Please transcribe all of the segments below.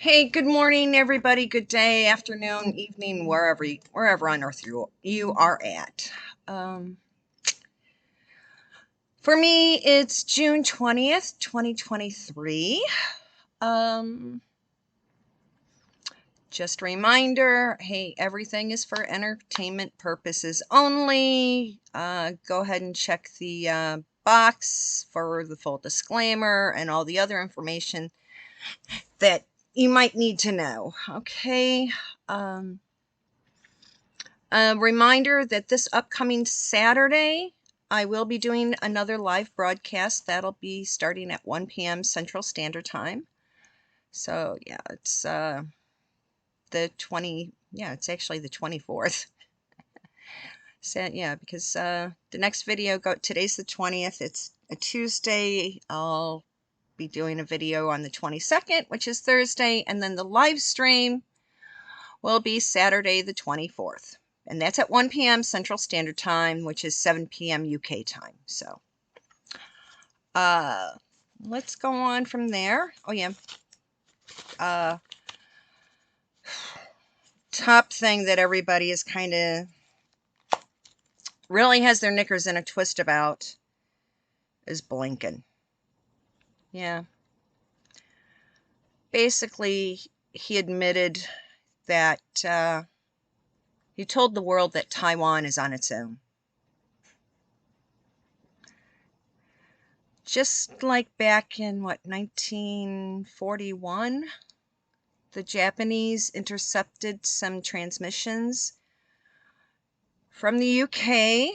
Hey, good morning, everybody. Good day, afternoon, evening, wherever on earth you are at. Um, for me, it's June 20th, 2023. Um, just a reminder, hey, everything is for entertainment purposes only. Go ahead and check the box for the full disclaimer and all the other information that you might need to know. Okay. A reminder that this upcoming Saturday, I will be doing another live broadcast. That'll be starting at 1 p.m. Central Standard Time. So, yeah, it's it's actually the 24th. So, yeah, because the next video, today's the 20th. It's a Tuesday. I'll be doing a video on the 22nd, which is Thursday. And then the live stream will be Saturday the 24th. And that's at 1 p.m. Central Standard Time, which is 7 p.m. UK time. So, let's go on from there. Oh, yeah. Top thing that everybody is kind of really has their knickers in a twist about is Blinken. Yeah. Basically, he admitted that he told the world that Taiwan is on its own. Just like back in, 1941, the Japanese intercepted some transmissions from the UK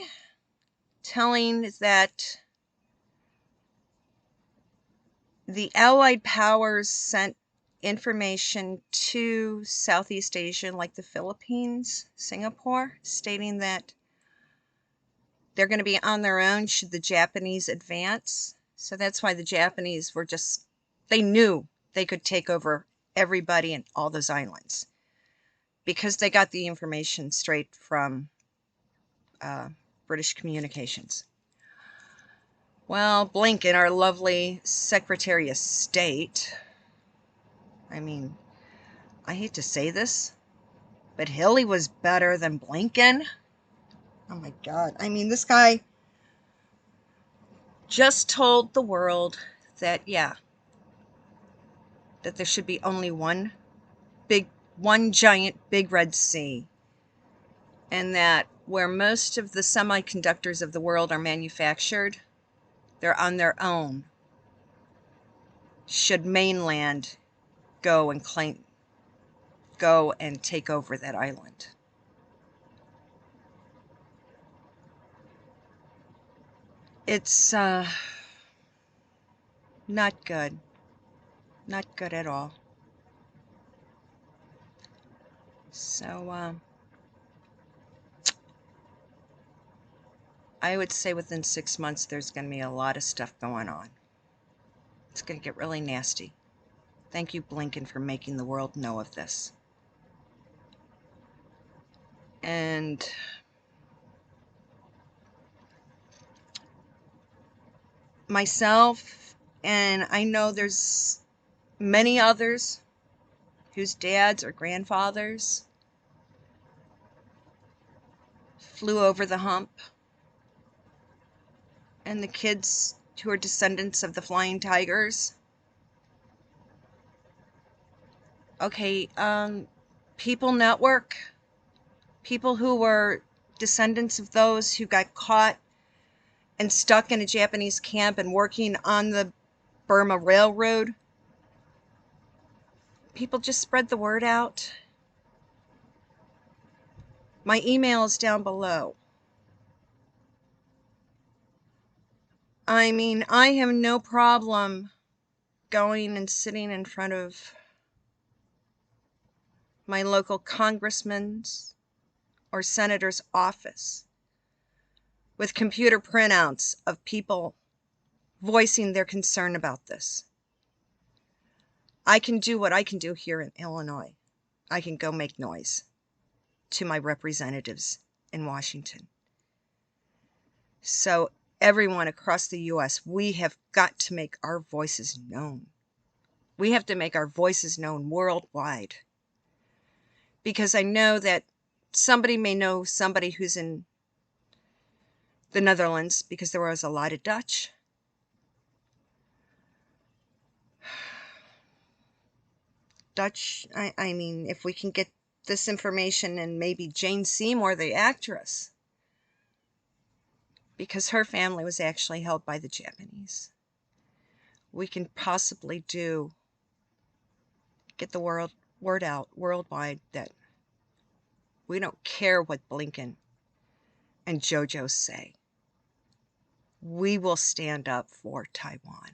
telling that the Allied powers sent information to Southeast Asia, like the Philippines, Singapore, stating that they're going to be on their own should the Japanese advance. So that's why the Japanese they knew they could take over everybody in all those islands because they got the information straight from British communications. Well, Blinken, our lovely Secretary of State, I mean, I hate to say this, but Hilly was better than Blinken. Oh my God. I mean, this guy just told the world that, yeah, that there should be only one giant big red sea, and that where most of the semiconductors of the world are manufactured, they're on their own. Should mainland go and take over that island. It's not good. Not good at all. So, I would say within 6 months there's going to be a lot of stuff going on. It's going to get really nasty. Thank you, Blinken, for making the world know of this. And myself, and I know there's many others whose dads or grandfathers flew over the hump, and the kids who are descendants of the flying tigers. Okay, People Network, people who were descendants of those who got caught and stuck in a Japanese camp and working on the Burma Railroad. People just spread the word out. My email is down below. I mean, I have no problem going and sitting in front of my local congressman's or senator's office with computer printouts of people voicing their concern about this. I can do what I can do here in Illinois. I can go make noise to my representatives in Washington. So everyone across the U.S., we have got to make our voices known. We have to make our voices known worldwide. Because I know that somebody may know somebody who's in the Netherlands, because there was a lot of Dutch. I mean, if we can get this information, and maybe Jane Seymour, the actress, because her family was actually held by the Japanese, we can possibly get the word out worldwide that we don't care what Blinken and JoJo say. We will stand up for Taiwan.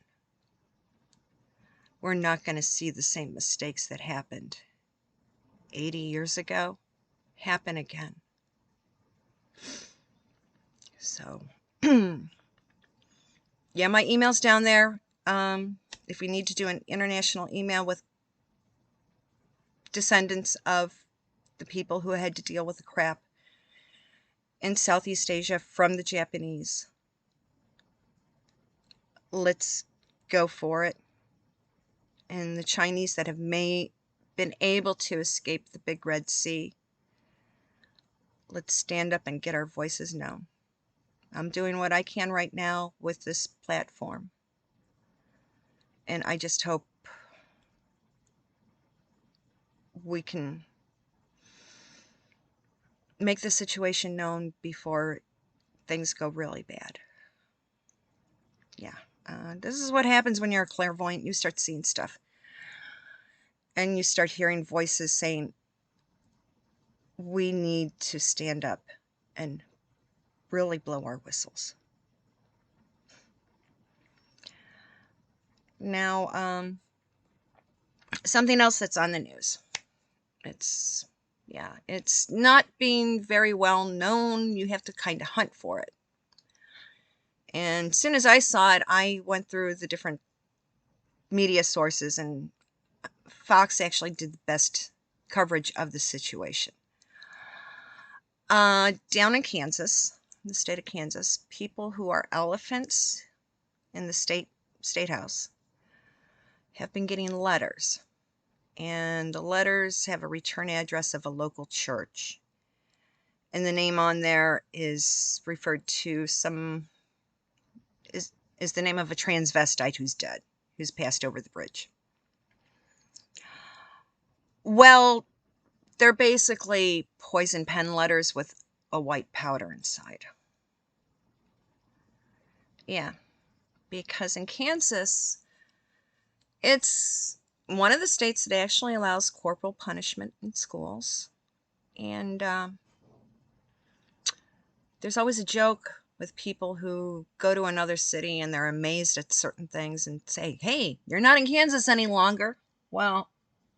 We're not going to see the same mistakes that happened 80 years ago happen again. So, yeah, my email's down there. If we need to do an international email with descendants of the people who had to deal with the crap in Southeast Asia from the Japanese, let's go for it. And the Chinese that have been able to escape the Big Red Sea, let's stand up and get our voices known. I'm doing what I can right now with this platform. And I just hope we can make the situation known before things go really bad. Yeah. This is what happens when you're a clairvoyant. You start seeing stuff. And you start hearing voices saying, we need to stand up and really blow our whistles. Now, something else that's on the news. It's not being very well known. You have to kind of hunt for it. And as soon as I saw it, I went through the different media sources, and Fox actually did the best coverage of the situation. Down in Kansas, the state of Kansas, people who are elephants in the state house have been getting letters. And the letters have a return address of a local church. And the name on there is referred to is the name of a transvestite who's dead, who's passed over the bridge. Well, they're basically poison pen letters with a white powder inside. Yeah, because in Kansas, it's one of the states that actually allows corporal punishment in schools. And there's always a joke with people who go to another city and they're amazed at certain things and say, hey, you're not in Kansas any longer. Well,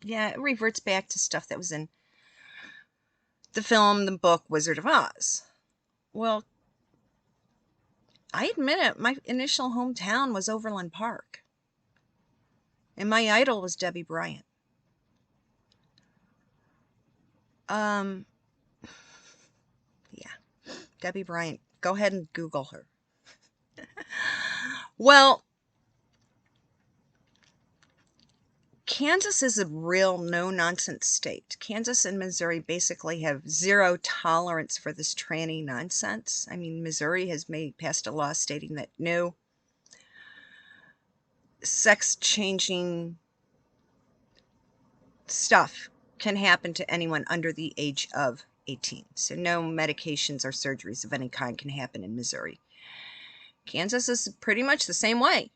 yeah, it reverts back to stuff that was in the film, the book, Wizard of Oz. Well, I admit it, my initial hometown was Overland Park. And my idol was Debbie Bryant. Yeah, Debbie Bryant. Go ahead and Google her. Well, Kansas is a real no-nonsense state. Kansas and Missouri basically have zero tolerance for this tranny nonsense. I mean, Missouri has passed a law stating that no sex-changing stuff can happen to anyone under the age of 18. So no medications or surgeries of any kind can happen in Missouri. Kansas is pretty much the same way.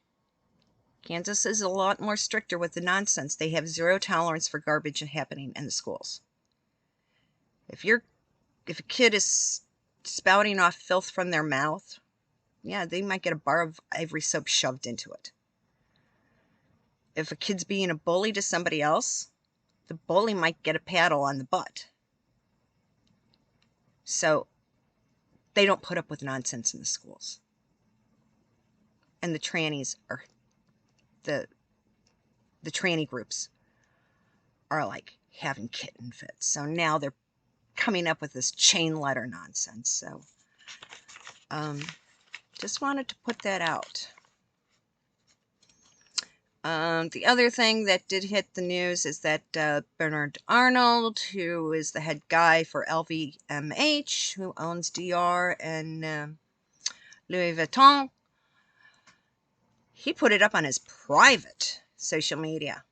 Kansas is a lot more stricter with the nonsense. They have zero tolerance for garbage happening in the schools. If a kid is spouting off filth from their mouth, yeah, they might get a bar of ivory soap shoved into it. If a kid's being a bully to somebody else, the bully might get a paddle on the butt. So they don't put up with nonsense in the schools. And the trannies are the tranny groups are like having kitten fits. So now they're coming up with this chain letter nonsense. So just wanted to put that out. The other thing that did hit the news is that Bernard Arnold, who is the head guy for LVMH, who owns Dior and Louis Vuitton, he put it up on his private social media.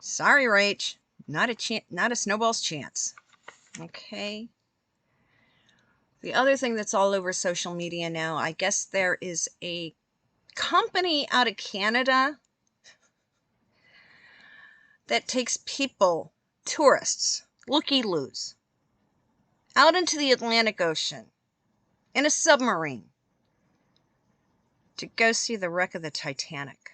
Sorry, Rach, not a snowball's chance. Okay. The other thing that's all over social media now, I guess there is a company out of Canada that takes people, tourists, looky-loos, out into the Atlantic Ocean in a submarine to go see the wreck of the Titanic.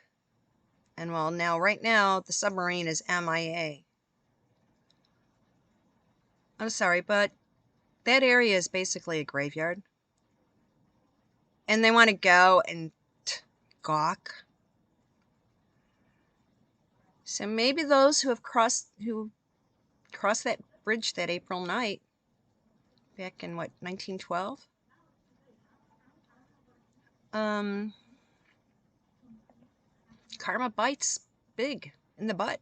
And well, right now, the submarine is MIA. I'm sorry, but that area is basically a graveyard. And they want to go and gawk. So maybe those who crossed that bridge that April night, back in what, 1912? Karma bites big in the butt.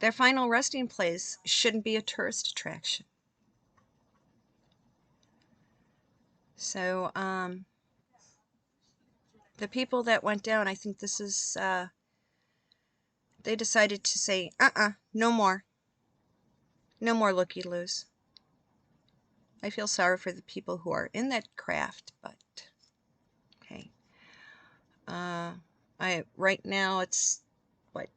Their final resting place shouldn't be a tourist attraction. So, the people that went down, I think this is, they decided to say, no more. No more looky-loos. I feel sorry for the people who are in that craft, but, okay. Right now it's, what,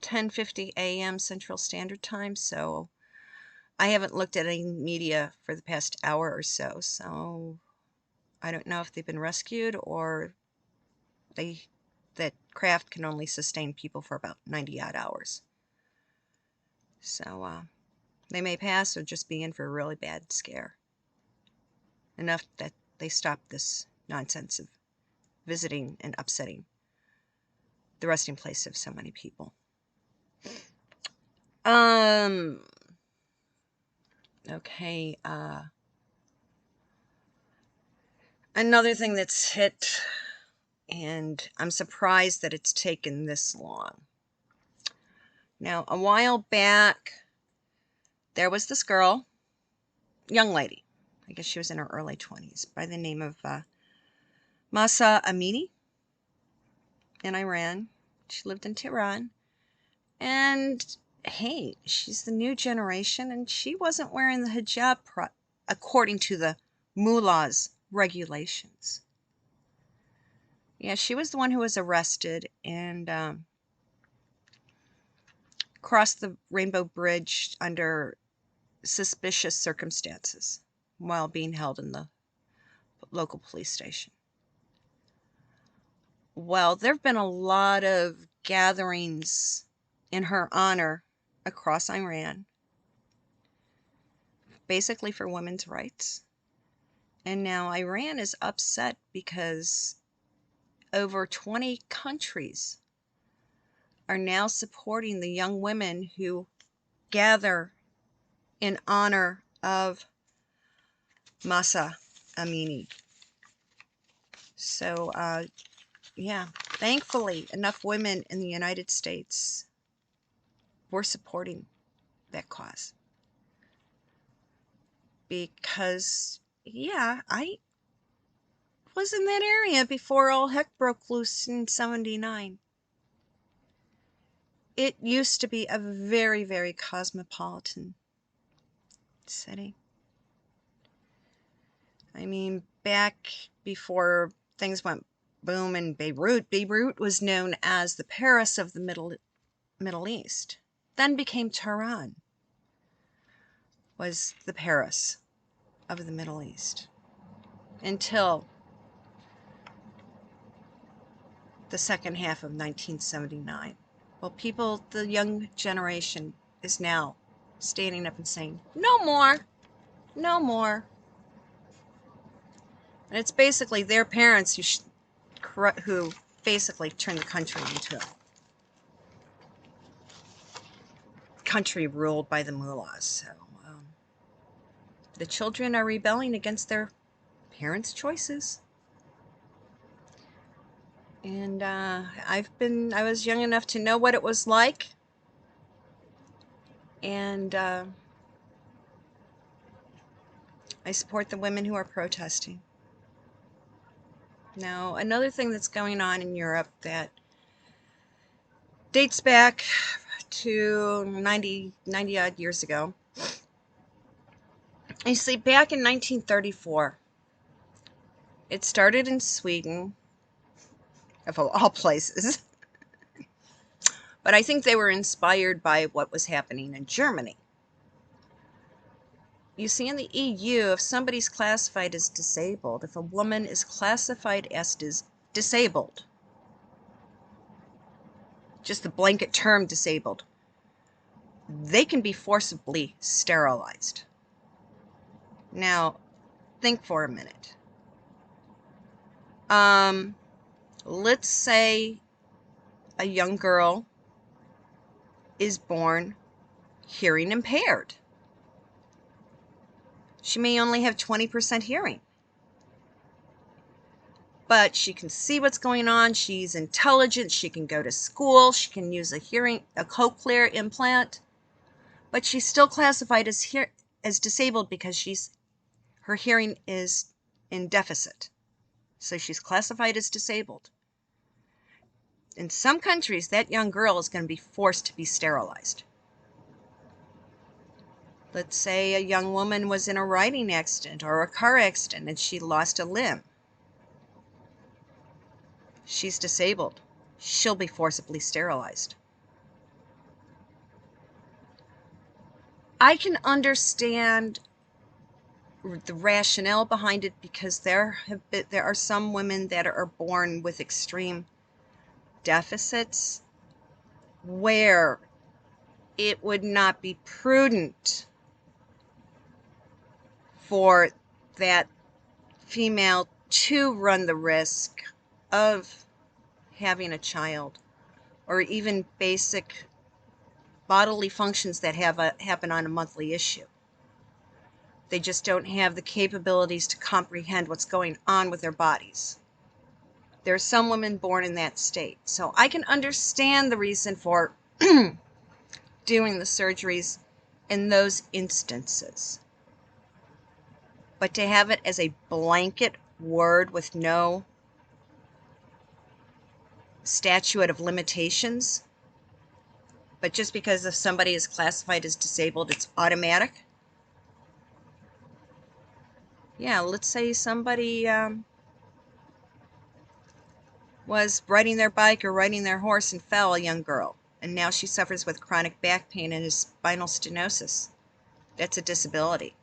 10:50 a.m. Central Standard Time, so I haven't looked at any media for the past hour or so, so I don't know if they've been rescued or that craft can only sustain people for about 90-odd hours. So they may pass or just be in for a really bad scare. Enough that they stop this nonsense of visiting and upsetting the resting place of so many people. Okay, another thing that's hit, and I'm surprised that it's taken this long. Now, a while back, there was this girl, young lady, I guess she was in her early 20s, by the name of Mahsa Amini in Iran. She lived in Tehran. And hey, she's the new generation, and she wasn't wearing the hijab according to the mullah's regulations. Yeah, she was the one who was arrested and crossed the Rainbow Bridge under suspicious circumstances while being held in the local police station. Well, there have been a lot of gatherings in her honor across Iran, basically for women's rights. And now Iran is upset because over 20 countries are now supporting the young women who gather in honor of Mahsa Amini. So, yeah, thankfully, enough women in the United States were supporting that cause. Because, yeah, I was in that area before all heck broke loose in 79. It used to be a very, very cosmopolitan city. I mean, back before things went boom in Beirut was known as the Paris of the Middle East. Then became Tehran, was the Paris of the Middle East. Until the second half of 1979. Well, people, the young generation is now standing up and saying, no more, no more. And it's basically their parents who basically turned the country into a country ruled by the mullahs. So the children are rebelling against their parents' choices. And I was young enough to know what it was like. And I support the women who are protesting. Now, another thing that's going on in Europe that dates back to 90 odd years ago. You see, back in 1934, it started in Sweden, of all places. But I think they were inspired by what was happening in Germany. You see, in the EU, if somebody's classified as disabled, if a woman is classified as disabled, just the blanket term disabled, they can be forcibly sterilized. Now, think for a minute. Let's say a young girl is born hearing impaired. She may only have 20% hearing, but she can see what's going on. She's intelligent. She can go to school. She can use a cochlear implant, but she's still classified as disabled because her hearing is in deficit. So she's classified as disabled. In some countries, that young girl is going to be forced to be sterilized. Let's say a young woman was in a riding accident or a car accident and she lost a limb. She's disabled. She'll be forcibly sterilized. I can understand the rationale behind it because there are some women that are born with extreme deficits where it would not be prudent for that female to run the risk of having a child or even basic bodily functions that happen on a monthly issue. They just don't have the capabilities to comprehend what's going on with their bodies. There are some women born in that state. So I can understand the reason for doing the surgeries in those instances. But to have it as a blanket word with no statute of limitations, but just because if somebody is classified as disabled, it's automatic. Yeah, let's say somebody was riding their bike or riding their horse and fell, a young girl, and now she suffers with chronic back pain and spinal stenosis. That's a disability.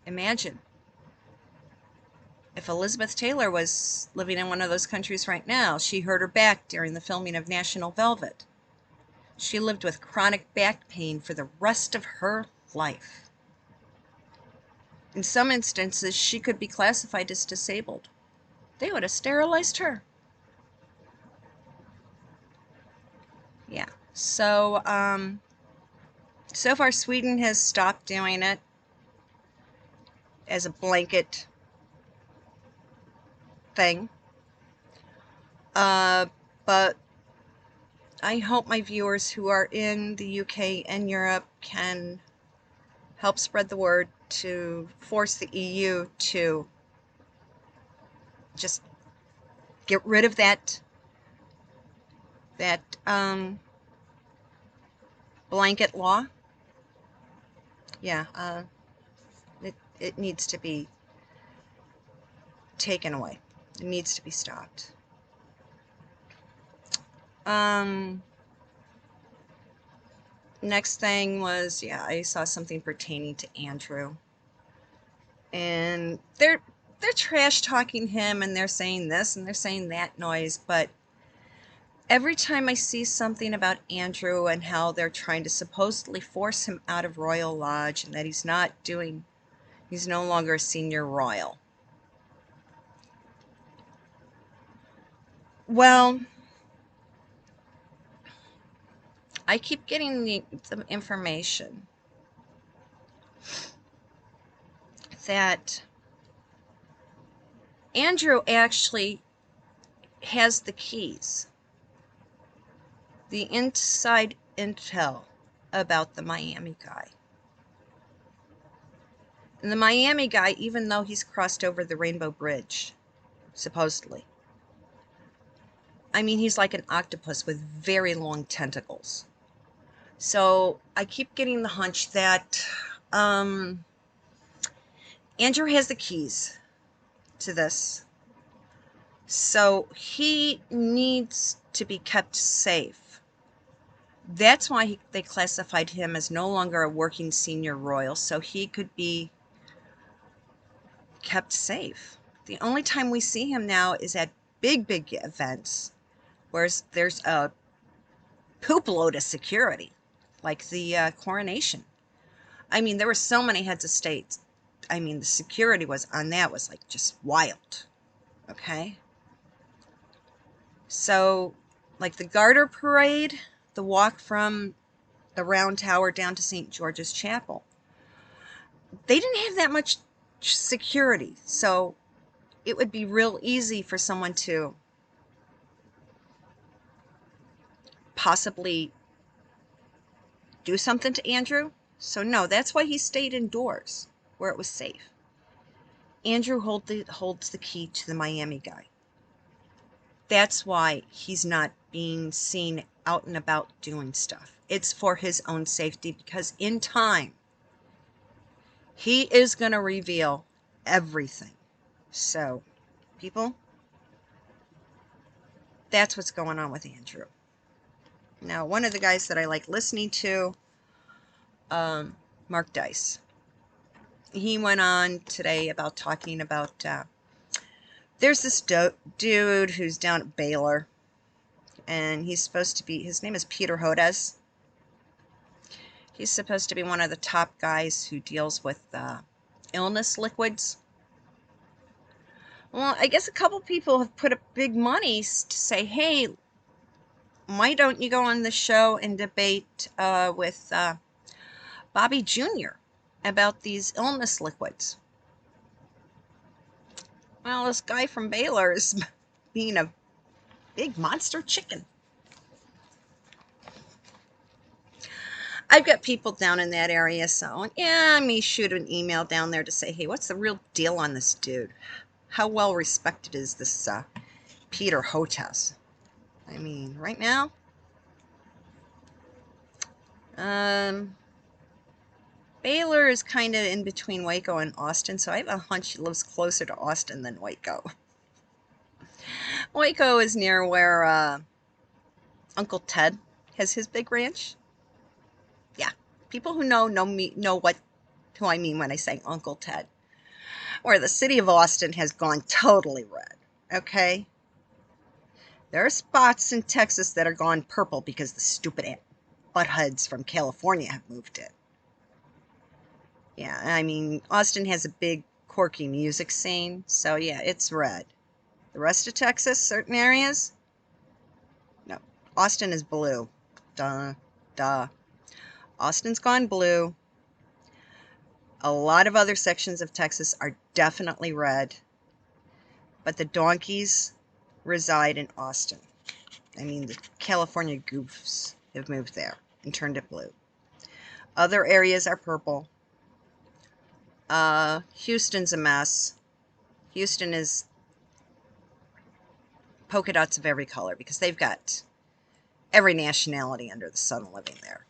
Imagine if Elizabeth Taylor was living in one of those countries right now. She hurt her back during the filming of National Velvet. She lived with chronic back pain for the rest of her life. In some instances, she could be classified as disabled. They would have sterilized her. Yeah. So, so far Sweden has stopped doing it as a blanket thing. But I hope my viewers who are in the UK and Europe can help spread the word to force the EU to just get rid of that blanket law. Yeah, it needs to be taken away. It needs to be stopped. Next thing was, yeah, I saw something pertaining to Andrew. And they're trash talking him and they're saying this and they're saying that noise, but every time I see something about Andrew and how they're trying to supposedly force him out of Royal Lodge and that he's no longer a senior royal. Well, I keep getting the information that Andrew actually has the keys, the inside intel about the Miami guy. And the Miami guy, even though he's crossed over the Rainbow Bridge, supposedly, I mean, he's like an octopus with very long tentacles. So I keep getting the hunch that Andrew has the keys to this. So he needs to be kept safe. That's why they classified him as no longer a working senior royal, so he could be kept safe. The only time we see him now is at big events, where there's a poop load of security, like the coronation. I mean, there were so many heads of states. I mean, the security was on that was like just wild. Okay? So, like the Garter Parade, the walk from the Round Tower down to St. George's Chapel, they didn't have that much security. So, it would be real easy for someone to possibly do something to Andrew. So, no, that's why he stayed indoors, where it was safe. Andrew holds the key to the Miami guy. That's why he's not being seen out and about doing stuff. It's for his own safety, because in time, he is going to reveal everything. So, people, that's what's going on with Andrew. Now, one of the guys that I like listening to, Mark Dice, he went on today about talking about, there's this dude who's down at Baylor, and he's supposed to be, his name is Peter Hodes. He's supposed to be one of the top guys who deals with illness liquids. Well, I guess a couple people have put up big money to say, hey, why don't you go on the show and debate with Bobby Jr. about these illness liquids? Well, this guy from Baylor is being a big monster chicken. I've got people down in that area, so yeah, I may shoot an email down there to say, hey, what's the real deal on this dude? How well respected is this Peter Hodes? I mean, right now, Baylor is kind of in between Waco and Austin, so I have a hunch he lives closer to Austin than Waco. Waco is near where Uncle Ted has his big ranch. Yeah, people who know me know who I mean when I say Uncle Ted. Where the city of Austin has gone totally red. Okay, there are spots in Texas that are gone purple because the stupid buttheads from California have moved in. Yeah, I mean, Austin has a big quirky music scene, so yeah, it's red. The rest of Texas, certain areas, no. Austin is blue. Duh. Austin's gone blue. A lot of other sections of Texas are definitely red, but the donkeys reside in Austin. I mean, the California goofs have moved there and turned it blue. Other areas are purple. Houston's a mess. Houston is polka dots of every color because they've got every nationality under the sun living there.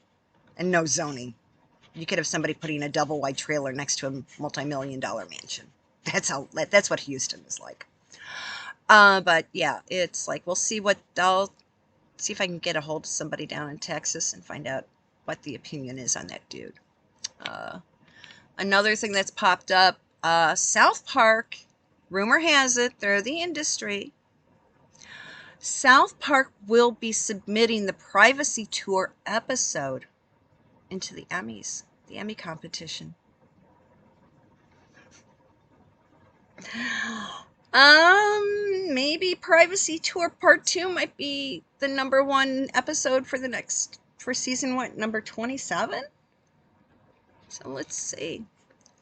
And no zoning. You could have somebody putting a double wide trailer next to a multi-million-dollar mansion. That's what Houston is like. But yeah, it's like, I'll see if I can get a hold of somebody down in Texas and find out what the opinion is on that dude. Another thing that's popped up, South Park, rumor has it, they're the industry. South Park will be submitting the Privacy Tour episode into the Emmys, the Emmy competition. Maybe Privacy Tour Part 2 might be the #1 episode for season, what, number 27? So let's see.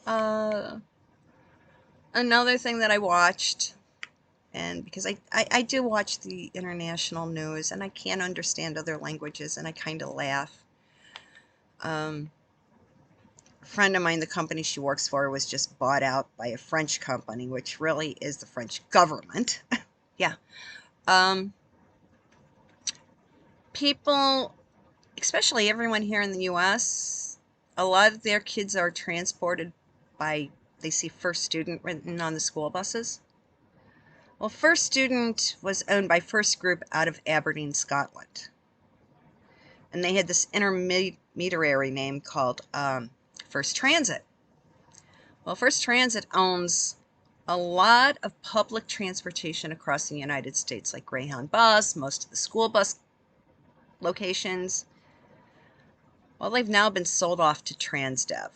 Another thing that I watched, And because I do watch the international news, and I can't understand other languages, and I kind of laugh. A friend of mine, the company she works for, was just bought out by a French company, which really is the French government. Yeah. People, especially everyone here in the U.S., a lot of their kids are transported by, they see First Student written on the school buses. Well, First Student was owned by First Group out of Aberdeen, Scotland. And they had this intermediary name called First Transit. Well, First Transit owns a lot of public transportation across the United States, like Greyhound Bus, most of the school bus locations. Well, they've now been sold off to Transdev.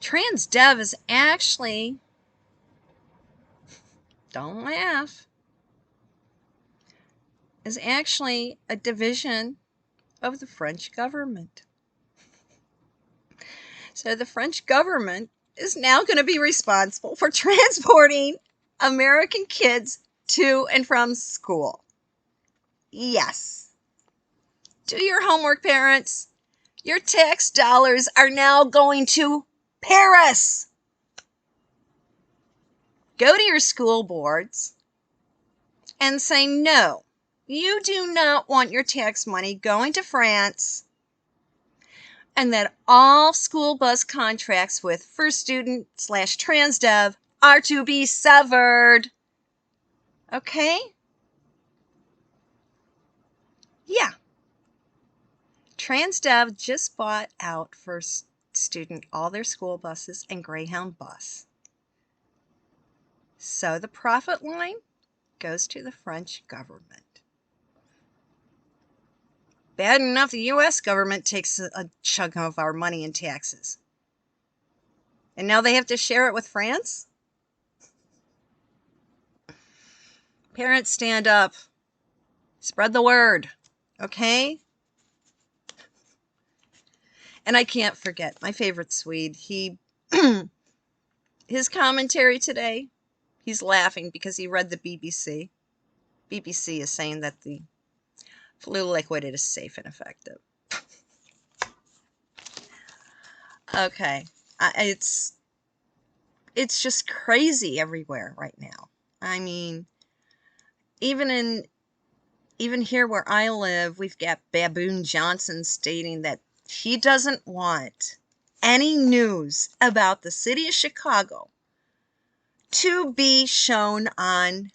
Transdev is actually, don't laugh, is actually a division of the French government. So the French government is now going to be responsible for transporting American kids to and from school. Yes. Do your homework, parents. Your tax dollars are now going to Paris. Go to your school boards and say, no, you do not want your tax money going to France, and that all school bus contracts with First Student / Transdev are to be severed. Okay? Yeah. Transdev just bought out First Student all their school buses and Greyhound Bus. So the profit line goes to the French government. Bad enough the U.S. government takes a chunk of our money in taxes. And now they have to share it with France? Parents, stand up. Spread the word. Okay? And I can't forget my favorite Swede. His commentary today, he's laughing because he read the BBC. BBC is saying that the flu liquid is safe and effective. Okay. It's just crazy everywhere right now. I mean, even here where I live, we've got Baboon Johnson stating that he doesn't want any news about the city of Chicago to be shown on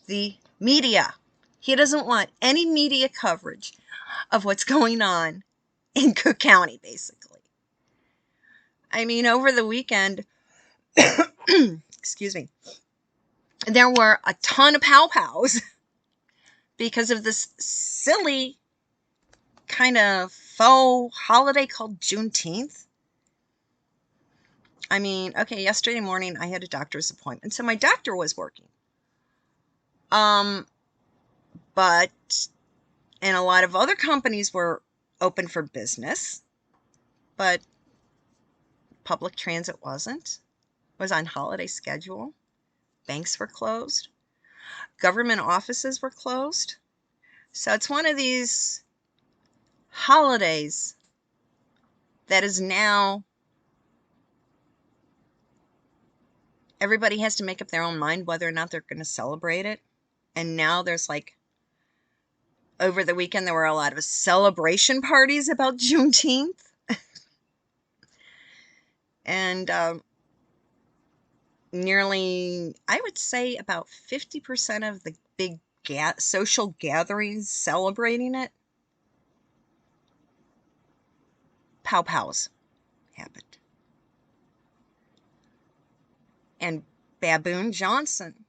the media. He doesn't want any media coverage of what's going on in Cook County, basically. I mean, over the weekend, excuse me, there were a ton of pow-pows because of this silly kind of faux holiday called Juneteenth. I mean, okay, yesterday morning I had a doctor's appointment, so my doctor was working. But, and a lot of other companies were open for business, but public transit wasn't. It was on holiday schedule. Banks were closed. Government offices were closed. So it's one of these holidays that is now, everybody has to make up their own mind whether or not they're going to celebrate it. And now there's like, over the weekend, there were a lot of celebration parties about Juneteenth. And nearly, I would say about 50% of the big social gatherings celebrating it, pow-pows happened. And Baboon Johnson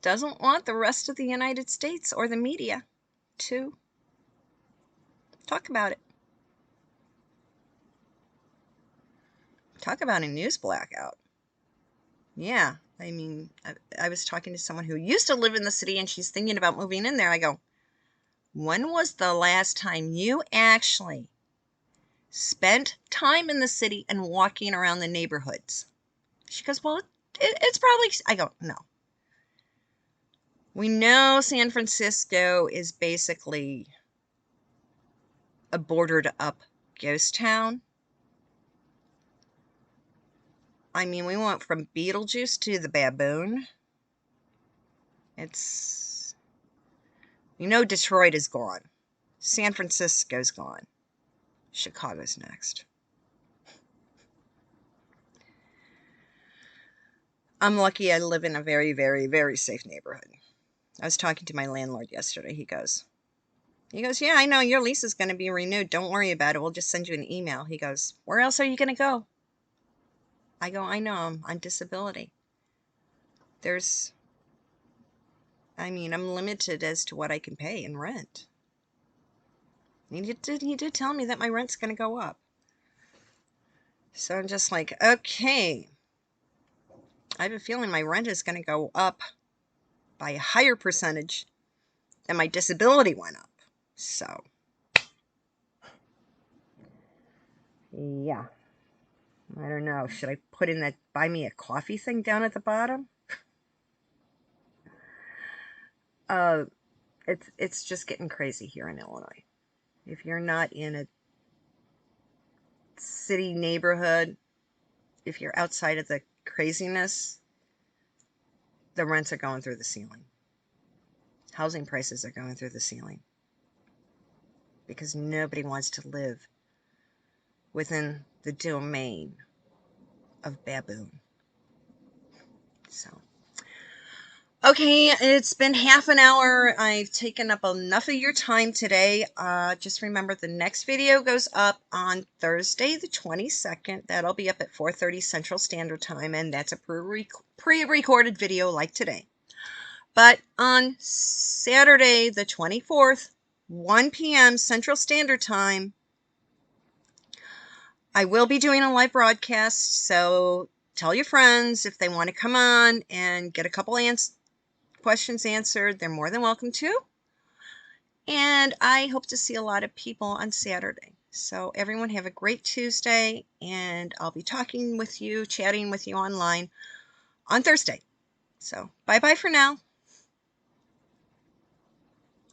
doesn't want the rest of the United States or the media to talk about it. Talk about a news blackout. Yeah, I mean, I was talking to someone who used to live in the city and she's thinking about moving in there. I go, when was the last time you actually spent time in the city and walking around the neighborhoods? She goes, well, it's probably, I go, no. We know San Francisco is basically a bordered up ghost town. I mean, we went from Beetlejuice to the baboon. It's, you know, Detroit is gone. San Francisco's gone. Chicago's next. I'm lucky I live in a very, very, very safe neighborhood. I was talking to my landlord yesterday. He goes, yeah, I know your lease is going to be renewed. Don't worry about it. We'll just send you an email. He goes, where else are you going to go? I go, I know, I'm on disability. I'm limited as to what I can pay in rent. He did tell me that my rent's going to go up. So I'm just like, okay. I have a feeling my rent is going to go up by a higher percentage than my disability went up. So, yeah. I don't know. Should I put in that buy me a coffee thing down at the bottom? It's just getting crazy here in Illinois. If you're not in a city neighborhood, if you're outside of the craziness, the rents are going through the ceiling. Housing prices are going through the ceiling. Because nobody wants to live within the domain of baboon. So, okay, it's been half an hour. I've taken up enough of your time today. Just remember the next video goes up on Thursday the 22nd. That'll be up at 4:30 Central Standard Time, and that's a pre-recorded video like today. But on Saturday the 24th, 1 p.m. Central Standard Time, I will be doing a live broadcast, so tell your friends if they want to come on and get a couple questions answered. They're more than welcome to. And I hope to see a lot of people on Saturday. So everyone have a great Tuesday, and I'll be chatting with you online on Thursday. So bye-bye for now.